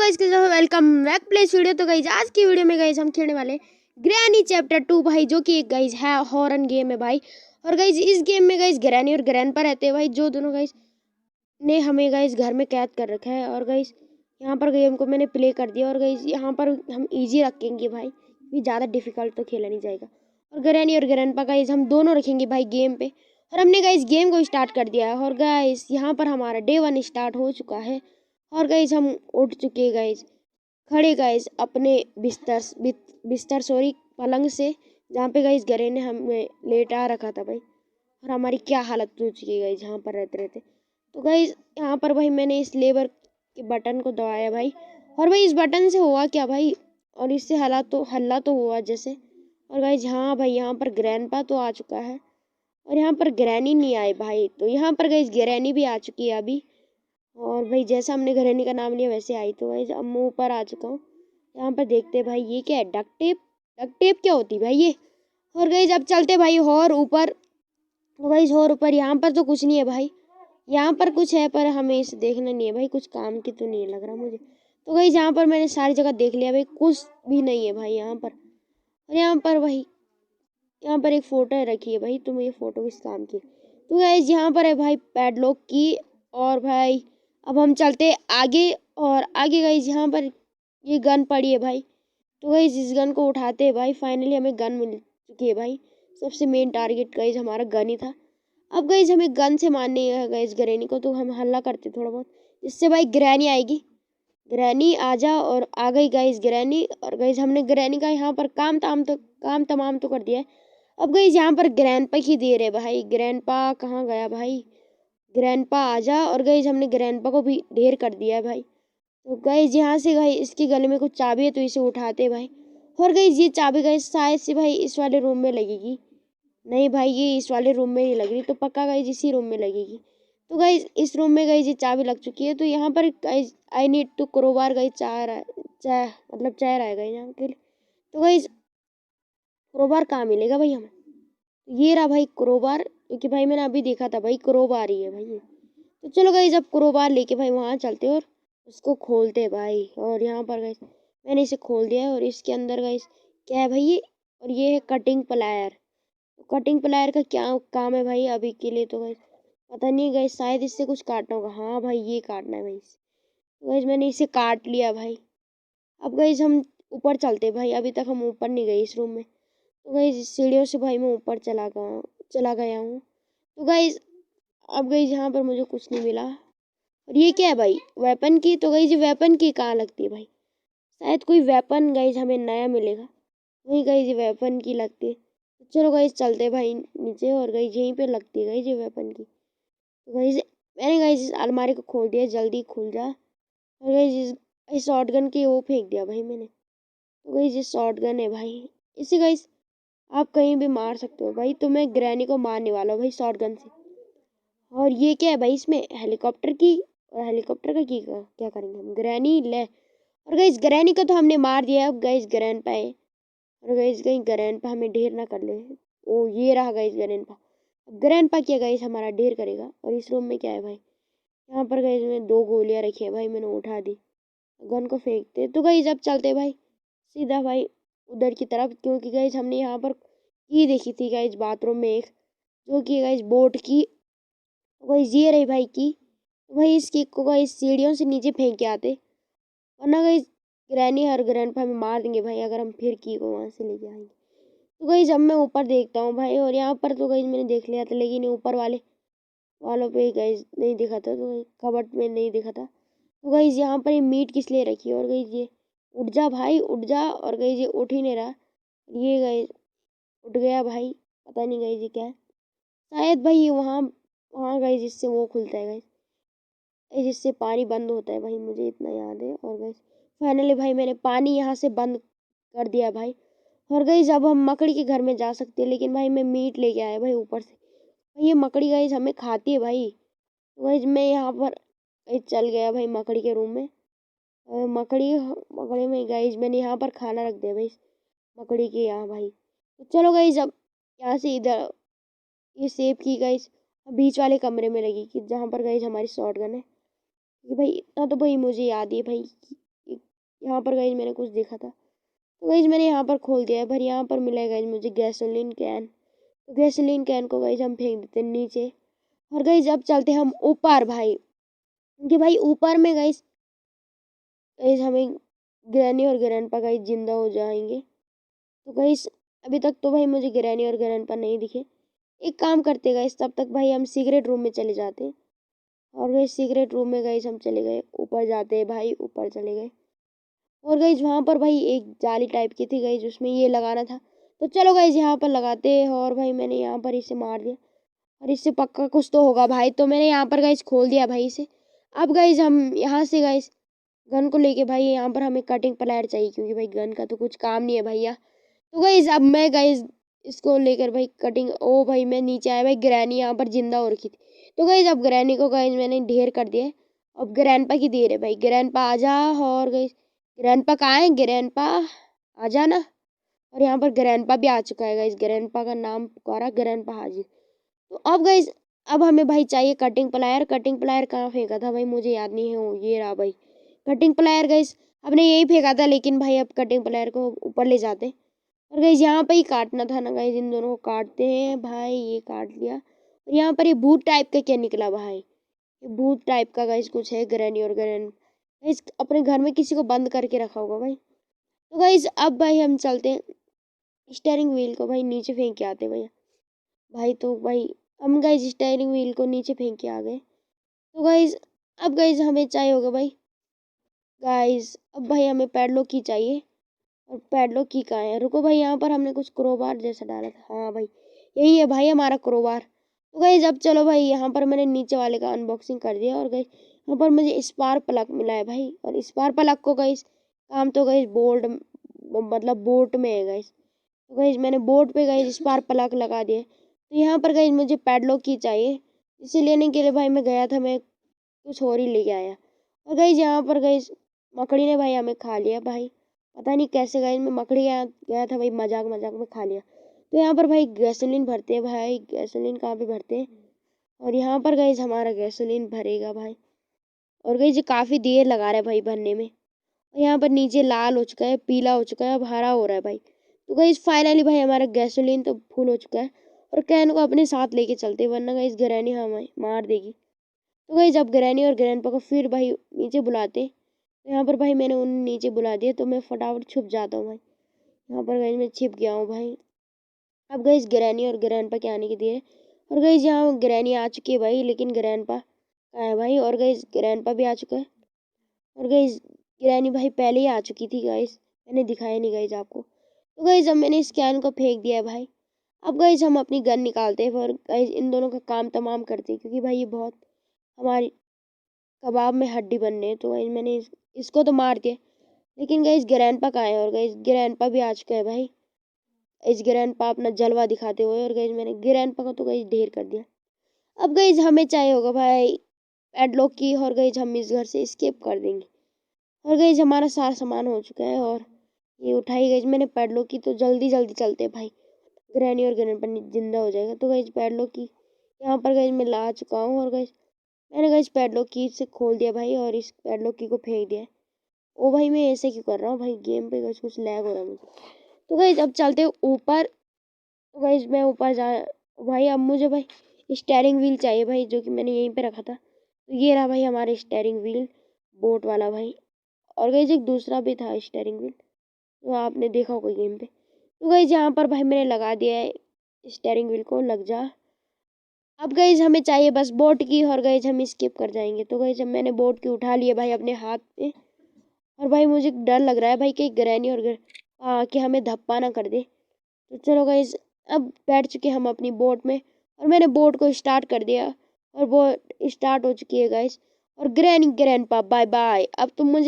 Guys welcome back place video. तो guys आज की वीडियो में गाइस हम खेलने वाले ग्रैनी चैप्टर 2 भाई, जो कि एक गाइस है हॉरर गेम है भाई। और गाइस इस गेम में गाइस ग्रैनी और ग्रैंडपा रहते हैं भाई, जो दोनों गाइस ने हमें गाइस घर में कैद कर रखा है। और गाइस यहाँ पर गेम को मैंने प्ले कर दिया और गाइस यहाँ पर हम इजी रखेंगे भाई, भी ज़्यादा डिफिकल्ट तो खेला नहीं जाएगा। और ग्रैनी और ग्रैंडपा गाइस हम दोनों रखेंगे भाई गेम पे। और हमने गाइस गेम को स्टार्ट कर दिया है। और गाइस यहाँ पर हमारा डे 1 स्टार्ट हो चुका है। और गाइस हम उठ चुके गाइस, खड़े गाइस अपने बिस्तर सॉरी पलंग से, जहाँ पे गाइस गरे ने हमें लेटा रखा था भाई। और हमारी क्या हालत हो चुकी है गाइस यहाँ पर रहते रहते। तो गाइस यहाँ पर भाई मैंने इस लेबर के बटन को दबाया भाई। और भाई इस बटन से हुआ क्या भाई, और इससे हल्ला तो हुआ जैसे। और गाइस हाँ भाई यहाँ पर ग्रैंडपा तो आ चुका है और यहाँ पर ग्रैनी नहीं आए भाई। तो यहाँ पर गाइस ग्रैनी भी आ चुकी है अभी। और भाई जैसा हमने घरेनी का नाम लिया वैसे आई। तो भाई अब मैं ऊपर आ चुका हूँ। यहाँ पर देखते भाई ये क्या है, डक्ट टेप। डक्ट टेप क्या होती भाई ये। और गाइस अब चलते भाई और ऊपर। तो गाइस और ऊपर यहाँ पर तो कुछ नहीं है भाई, यहाँ पर कुछ है पर हमें इसे देखना नहीं है भाई, कुछ काम की तो नहीं लग रहा मुझे। तो गाइस यहाँ पर मैंने सारी जगह देख लिया भाई, कुछ भी नहीं है भाई यहाँ पर। और यहाँ पर भाई यहाँ पर एक फोटो रखी है भाई, तुम ये फोटो किस काम की। तो गाइस यहाँ पर है भाई पैडलॉक की। और भाई अब हम चलते आगे। और आगे गाइस यहाँ पर ये गन पड़ी है भाई। तो गाइस इस गन को उठाते हैं भाई, फाइनली हमें गन मिल चुकी है भाई। सबसे मेन टारगेट गाइस हमारा गन ही था। अब गाइस हमें गन से मारने है गाइस ग्रैनी को, तो हम हल्ला करते थोड़ा बहुत, जिससे भाई ग्रैनी आएगी। ग्रैनी आजा। और आ गई गाइस ग्रैनी। और गाइस हमने ग्रैनी का यहाँ पर काम तमाम तो कर दिया है। अब गाइस यहाँ पर ग्रैंडपा की देर है भाई। ग्रैंडपा कहाँ गया भाई, ग्रैंडपा आजा। और गाइस हमने ग्रैंडपा को भी ढेर कर दिया है भाई। तो गाइस यहाँ से गाइस इसके गले में कुछ चाबी है, तो इसे उठाते हैं भाई। और गाइस ये चाबी गाइस शायद से भाई इस वाले रूम में लगेगी। नहीं भाई ये इस वाले रूम में नहीं लग रही, तो पक्का गाइस इसी रूम में लगेगी। तो गाइस इस रूम में गाइस ये चाबी लग चुकी है। तो यहाँ पर guys I need to crowbar guys चार आएगा यहाँ के लिए। तो गाइस क्रोबार कहाँ मिलेगा भाई हमें। ये रहा भाई क्रोबार, क्योंकि भाई मैंने अभी देखा था भाई क्रोबार ही है भाई ये। तो चलो गाइस अब क्रोबार लेके भाई वहाँ चलते और उसको खोलते हैं भाई। और यहाँ पर गाइस मैंने इसे खोल दिया है। और इसके अंदर गाइस क्या है भाई ये, और ये है कटिंग प्लायर। तो कटिंग प्लायर का क्या काम है भाई अभी के लिए तो गाइस पता नहीं गाइस, शायद इससे कुछ काटना होगा। हाँ भाई ये काटना है भाई इसे। तो गाइस मैंने इसे काट लिया भाई। अब गाइस हम ऊपर चलते भाई, अभी तक हम ऊपर नहीं गए इस रूम में। तो गाइस सीढ़ियों से भाई मैं ऊपर चला गया हूँ। तो गाइस अब गाइस यहाँ पर मुझे कुछ नहीं मिला। और ये क्या है भाई, वेपन की। तो गाइस ये वेपन की कहाँ लगती है भाई, शायद कोई वेपन गाइस हमें नया मिलेगा, वही गाइस ये वेपन की लगती है। तो चलो गाइस चलते भाई नीचे। और गाइस यहीं पे लगती है गाइस ये वेपन की। तो गाइस मैंने गाइस इस अलमारी को खोल दिया, जल्दी खुल जा। और गाइस इस शॉर्ट गन की वो फेंक दिया भाई मैंने। तो गाइस ये शॉर्ट गन है भाई, इसे गाइस आप कहीं भी मार सकते हो भाई। तो मैं ग्रैनी को मारने वाला हूँ भाई शॉर्ट गन से। और ये क्या है भाई, इसमें हेलीकॉप्टर की। और हेलीकॉप्टर का की क्या करेंगे हम, ग्रैनी ले। और गाइस ग्रैनी को तो हमने मार दिया है, अब गाइस ग्रैंडपा है। और गाइस कहीं ग्रैंडपा हमें ढेर ना कर ले। ओ ये रहा गाइस ग्रैंडपा। अब ग्रैंडपा क्या गाइस हमारा ढेर करेगा। और इस रूम में क्या है भाई, यहाँ पर गाइस में 2 गोलियां रखी है भाई, मैंने उठा दी। गन को फेंकते। तो गाइस अब चलते भाई सीधा भाई उधर की तरफ, क्योंकि गाइस हमने यहाँ पर की देखी थी गाइस बाथरूम में एक, जो कि गाइस बोट की। तो गाइस ये रही भाई की। तो भाई इस केक को गाइस सीढ़ियों से नीचे फेंक के आते, वरना गाइस ग्रैनी और ग्रैंडपा हमें मार देंगे भाई अगर हम फिर की को वहाँ से लेके आएंगे। तो गाइस अब मैं ऊपर देखता हूँ भाई। और यहाँ पर तो गाइस मैंने देख लिया था, लेकिन ऊपर वालों पे गाइस नहीं दिखा था, तो कबर्ड में नहीं दिखा था। तो गाइस यहाँ पर ये मीट किस लिए रखी है। और गाइस ये उठ जा भाई उठ जा। और गाइस ये उठ ही नहीं रहा, ये गाइस उठ गया भाई। पता नहीं गाइस ये क्या है, शायद भाई ये वहाँ वहाँ गाइस जिससे वो खुलता है गाइस, जिससे पानी बंद होता है भाई, मुझे इतना याद है। और गाइस फाइनली भाई मैंने पानी यहाँ से बंद कर दिया भाई। और गाइस अब हम मकड़ी के घर में जा सकते हैं, लेकिन भाई मैं मीट लेके आया भाई ऊपर से। भाई ये मकड़ी गाइस हमें खाती है भाई। तो गाइस मैं यहाँ पर चल गया भाई मकड़ी के रूम में। और मकड़ी में गाइस मैंने यहाँ पर खाना रख दिया भाई मकड़ी के यहाँ भाई। तो चलो गाइस अब यहाँ से इधर ये सेब की गाइस बीच वाले कमरे में लगी, कि जहाँ पर गाइस हमारी शॉट गन है। कि भाई इतना तो भाई मुझे याद है भाई, यहाँ पर गाइज मैंने कुछ देखा था, तो गाइज मैंने यहाँ पर खोल दिया है। पर यहाँ पर मिला है गाइज मुझे गैसोलीन कैन। तो गैसोलीन कैन को गाइज हम फेंक देते हैं नीचे। और गाइज अब चलते हैं हम ऊपर भाई, क्योंकि भाई ऊपर में गाइज हमें ग्रैनी और ग्रैंडपा गाइज जिंदा हो जाएंगे। तो गाइज अभी तक तो भाई मुझे ग्रैनी और ग्रैंडपा नहीं दिखे। एक काम करते गाइज, तब तक भाई हम सीक्रेट रूम में चले जाते हैं। और गाइज सीक्रेट रूम में गाइज हम चले गए, ऊपर जाते हैं भाई, ऊपर चले गए। और गाइज वहाँ पर भाई एक जाली टाइप की थी गाइज, उसमें ये लगाना था। तो चलो गाइज यहाँ पर लगाते हैं। और भाई मैंने यहाँ पर इसे मार दिया, और इससे पक्का कुछ तो होगा भाई। तो मैंने यहाँ पर गाइज खोल दिया भाई इसे। अब गाइज हम यहाँ से गाइज गन को लेके भाई यहाँ पर हमें कटिंग प्लायर चाहिए, क्योंकि भाई गन का तो कुछ काम नहीं है भैया। तो गाइज अब मैं गाइज इसको लेकर भाई कटिंग, ओ भाई मैं नीचे आया भाई, ग्रैनी यहाँ पर जिंदा हो रखी थी। तो गाइज अब ग्रैनी को गाइज मैंने ढेर कर दिया। अब ग्रैंडपा की देर है भाई, ग्रैंडपा आ जा। और गाइज ग्रैंडपा कहाँ है, ग्रैंडपा आ जाना। और यहाँ पर ग्रैंडपा भी आ चुका है गाइज, ग्रैंडपा का नाम पुकारा, ग्रैंडपा हाजिर। तो अब गाइज अब हमें भाई चाहिए कटिंग प्लायर। कटिंग प्लायर कहाँ फेंका था भाई, मुझे याद नहीं है। वो ये रहा भाई कटिंग प्लायर गाइज, हमने यही फेंका था। लेकिन भाई अब कटिंग प्लायर को ऊपर ले जाते। और गाइज यहाँ पे ही काटना था ना गाइज, इन दोनों को काटते हैं भाई। ये काट लिया। और यहाँ पर ये भूत टाइप का क्या निकला भाई, ये भूत टाइप का गाइज कुछ है। ग्रैनी और ग्रैंड गाइज अपने घर में किसी को बंद करके रखा होगा भाई। तो गाइज अब भाई हम चलते हैं, स्टेयरिंग व्हील को भाई नीचे फेंक के आते भैया भाई। तो भाई हम गाइज स्टेयरिंग व्हील को नीचे फेंक के आ गए। तो गाइज अब गाइज हमें चाहिए होगा भाई, गाइज अब भाई हमें पैडलॉक की चाहिए। और पैडलॉक की कहाँ है, रुको भाई, यहाँ पर हमने कुछ क्रोबार जैसा डाला था। हाँ भाई यही है भाई हमारा क्रोबार। तो गाइज अब चलो भाई, यहाँ पर मैंने नीचे वाले का अनबॉक्सिंग कर दिया। और गाइज यहाँ पर मुझे स्पार्क प्लग मिला है भाई। और स्पार्क प्लग को गाइज काम तो गाइज बोर्ड मतलब बोट में है गाइज। तो गाइज मैंने बोर्ड पे गाइज स्पार्क प्लग लगा दिया। तो यहाँ पर गाइज मुझे पैडलॉक की चाहिए, इसे लेने के लिए भाई मैं गया था, मैं कुछ और ही लेके आया। और गाइज यहाँ पर गाइज मकड़ी ने भाई हमें खा लिया भाई, पता नहीं कैसे गाइज, मैं मकड़ी गया था भाई, मजाक मजाक में खा लिया। तो यहाँ पर भाई गैसोलीन भरते हैं भाई, गैसोलीन कहाँ पे भरते हैं। और यहाँ पर गाइज हमारा गैसोलीन भरेगा भाई। और गाइज काफ़ी देर लगा रहा है भाई भरने में। और यहाँ पर नीचे लाल हो चुका है, पीला हो चुका है, अब हरा हो रहा है भाई। तो गाइज फाइनली भाई हमारा गैसोलीन तो फुल हो चुका है। और कैन को अपने साथ लेके चलते, वरना गाइज ग्रैनी हमें मार देगी। तो गाइज अब ग्रैनी और ग्रैंडपा को फिर भाई नीचे बुलाते। तो यहाँ पर भाई मैंने उन्हें नीचे बुला दिया, तो मैं फटाफट छुप जाता हूँ भाई। यहाँ पर गाइज मैं छिप गया हूँ भाई। अब गाइज ग्रैनी और ग्रैंडपा के आने की देर है। और गाइज यहाँ ग्रैनी आ चुकी है भाई, लेकिन ग्रैंडपा कहाँ है भाई। और गाइज ग्रैंडपा भी आ चुका है। और गाइज ग्रैनी भाई पहले ही आ चुकी थी गाइज, मैंने दिखाया नहीं गाइज आपको। तो गाइज अब मैंने इस कैन को फेंक दिया है भाई। अब गाइज हम अपनी गन निकालते हैं और गाइज इन दोनों का काम तमाम करते हैं, क्योंकि भाई ये बहुत हमारी कबाब में हड्डी बनने है। तो गाइज मैंने इसको तो मार दिया, लेकिन गाइज ग्रैंडपा कहाँ है। और गाइज ग्रैंडपा भी आ चुका है भाई, इस ग्रैंडपा अपना जलवा दिखाते हुए। और गाइज मैंने ग्रैंडपा को तो गाइज ढेर कर दिया। अब गाइज हमें चाहिए होगा भाई पैडलॉक की, और गाइज हम इस घर से एस्केप कर देंगे। और गाइज हमारा सारा सामान हो चुका है, और ये उठाई गाइज मैंने पैडलॉक की। तो जल्दी जल्दी चलते हैं भाई, ग्रैनी और ग्रैंडपा जिंदा हो जाएगा। तो गाइज पैडलॉक की यहाँ पर गाइज मैं ला चुका हूँ। और गाइज मैंने गाइज पैडलॉक की से खोल दिया भाई, और इस पैडलॉक की को फेंक दिया। ओ भाई मैं ऐसे क्यों कर रहा हूँ भाई, गेम पे गाइज कुछ लैग हो रहा है मुझे। तो गाइज अब चलते हैं ऊपर। तो गाइज मैं ऊपर जा भाई, अब मुझे भाई स्टेयरिंग व्हील चाहिए भाई, जो कि मैंने यहीं पे रखा था। तो ये रहा भाई हमारा स्टेयरिंग व्हील, बोट वाला भाई। और गाइज एक दूसरा भी था स्टेयरिंग व्हील, तो आपने देखा होगा गेम पे। तो गाइज यहाँ पर भाई मैंने लगा दिया है स्टेयरिंग व्हील को, लग जा। अब गाइज हमें चाहिए बस बोट की, और गाइज हम स्किप कर जाएंगे। तो गाइज अब मैंने बोट की उठा लिया भाई अपने हाथ पे। और भाई मुझे डर लग रहा है भाई कि ग्रैनी और कि हमें धप्पा ना कर दे। तो चलो गाइज अब बैठ चुके हम अपनी बोट में, और मैंने बोट को स्टार्ट कर दिया, और बोट स्टार्ट हो चुकी है गाइज। और ग्रैनी ग्रैंडपा बाय बाय, अब तुम मुझे